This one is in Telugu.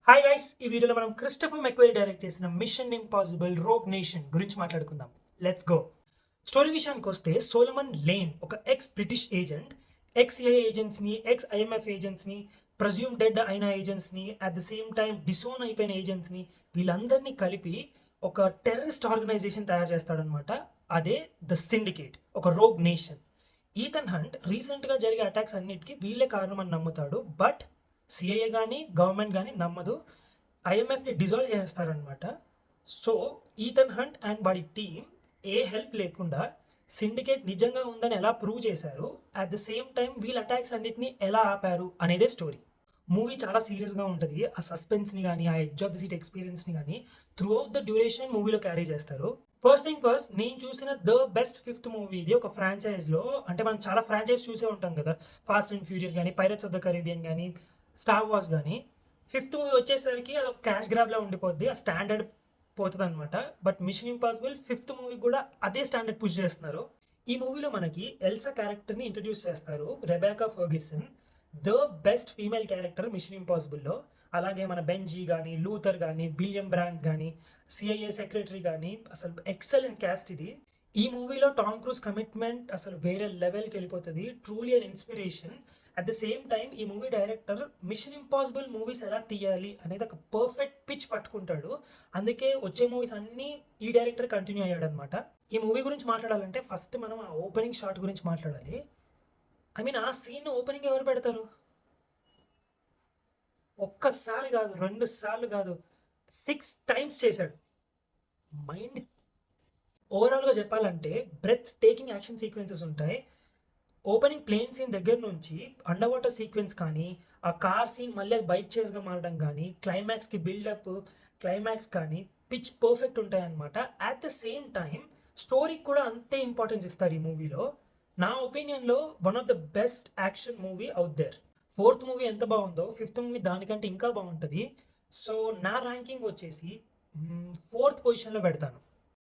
హాయ్ గైస్, ఈ వీడియోలో మనం క్రిస్టోఫర్ మెక్వెరీ డైరెక్ట్ చేసిన మిషన్ ఇంపాసిబుల్ రోగ్ నేషన్ గురించి మాట్లాడుకుందాం. Let's go. స్టోరీ విషయానికి వస్తే సోలమన్ లేన్ ఒక ex British agent, ex CIA ఏజెంట్స్ని, ఎక్స్ ఐఎంఎఫ్ ఏజెంట్స్ని, ప్రజ్యూమ్ డెడ్ అయిన ఏజెంట్స్ని, at the same time disown అయిపోయిన ఏజెంట్స్ని, వీళ్ళందరినీ కలిపి ఒక టెర్రరిస్ట్ ఆర్గనైజేషన్ తయారు చేస్తాడనమాట. అదే ద సిండికేట్, ఒక రోగ్ నేషన్. ఈథన్ హంట్ రీసెంట్గా జరిగే అటాక్స్ అన్నిటికీ వీళ్ళే కారణం అని నమ్ముతాడు. బట్ సిఐఏ కానీ గవర్నమెంట్ కానీ నమ్మదు. ఐఎంఎఫ్ని డిజాల్వ్ చేస్తారనమాట. సో ఈథన్ హంట్ అండ్ వాడి టీం ఏ హెల్ప్ లేకుండా సిండికేట్ నిజంగా ఉందని ఎలా ప్రూవ్ చేశారు, అట్ ద సేమ్ టైం వీళ్ళ అటాక్స్ అన్నిటిని ఎలా ఆపారు అనేదే స్టోరీ. మూవీ చాలా సీరియస్గా ఉంటుంది. ఆ సస్పెన్స్ని కానీ ఆ ఎడ్జ్ ఆఫ్ ది సీట్ ఎక్స్పీరియన్స్ని కానీ త్రూ అవుట్ ద డ్యూరేషన్ మూవీలో క్యారీ చేస్తారు. ఫస్ట్ థింగ్ ఫస్ట్, నేను చూసిన ద బెస్ట్ ఫిఫ్త్ మూవీ ఇది ఒక ఫ్రాంచైజ్లో. అంటే మనం చాలా ఫ్రాంచైజ్ చూసే ఉంటాం కదా, ఫాస్ట్ అండ్ ఫ్యూరియస్ కానీ, పైరట్స్ ఆఫ్ ద కరేబియన్ కానీ, స్టార్ వార్స్ కానీ. ఫిఫ్త్ మూవీ వచ్చేసరికి అది ఒక క్యాష్ గ్రాబ్లా ఉండిపోద్ది, ఆ స్టాండర్డ్ పోతుంది అనమాట. But mission impossible fifth movie కూడా అదే స్టాండర్డ్ పుష్ చేస్తున్నారు. ఈ మూవీలో మనకి ఎల్సా క్యారెక్టర్ని ఇంట్రడ్యూస్ చేస్తారు, Rebecca Ferguson, the best female character mission ఇంపాసిబుల్లో. అలాగే మన బెంజీ కానీ, లూథర్ కానీ, విలియం బ్రాండ్ కానీ, సిఐఏ సెక్రటరీ కానీ, అసలు ఎక్సలెంట్ క్యాస్ట్ ఇది. ఈ మూవీలో టామ్ క్రూజ్ కమిట్మెంట్ అసలు వేరే లెవెల్కి వెళ్ళిపోతుంది, truly an inspiration. At the same time ఈ movie director mission impossible movies ఎలా తీయాలి అనేది ఒక పర్ఫెక్ట్ పిచ్ పట్టుకుంటాడు. అందుకే వచ్చే మూవీస్ అన్నీ ఈ డైరెక్టర్ కంటిన్యూ అయ్యాడు అనమాట. ఈ మూవీ గురించి మాట్లాడాలంటే ఫస్ట్ మనం ఆ ఓపెనింగ్ షాట్ గురించి మాట్లాడాలి. ఐ మీన్ ఆ సీన్ ఓపెనింగ్ ఎవరు పెడతారు? ఒక్కసారి కాదు, 2 సార్లు కాదు, 6 టైమ్స్ చేశాడు. మైండ్ ఓవరాల్గా చెప్పాలంటే బ్రెత్ టేకింగ్ యాక్షన్ సీక్వెన్సెస్ ఉంటాయి. ఓపెనింగ్ ప్లేన్ సీన్ దగ్గర నుంచి అండర్ వాటర్ సీక్వెన్స్ కానీ, ఆ కార్ సీన్ మళ్ళీ అది బైక్ చేస్గా మారడం కానీ, క్లైమాక్స్కి బిల్డప్, క్లైమాక్స్ కానీ పిచ్ పర్ఫెక్ట్ ఉంటాయి అనమాట. అట్ ద సేమ్ టైం స్టోరీకి కూడా అంతే ఇంపార్టెన్స్ ఇస్తారు ఈ మూవీలో. నా ఒపీనియన్లో one of the best action movie out there. Fourth movie ఎంత బాగుందో ఫిఫ్త్ మూవీ దానికంటే ఇంకా బాగుంటుంది. సో నా ర్యాంకింగ్ వచ్చేసి ఫోర్త్ పొజిషన్లో పెడతాను.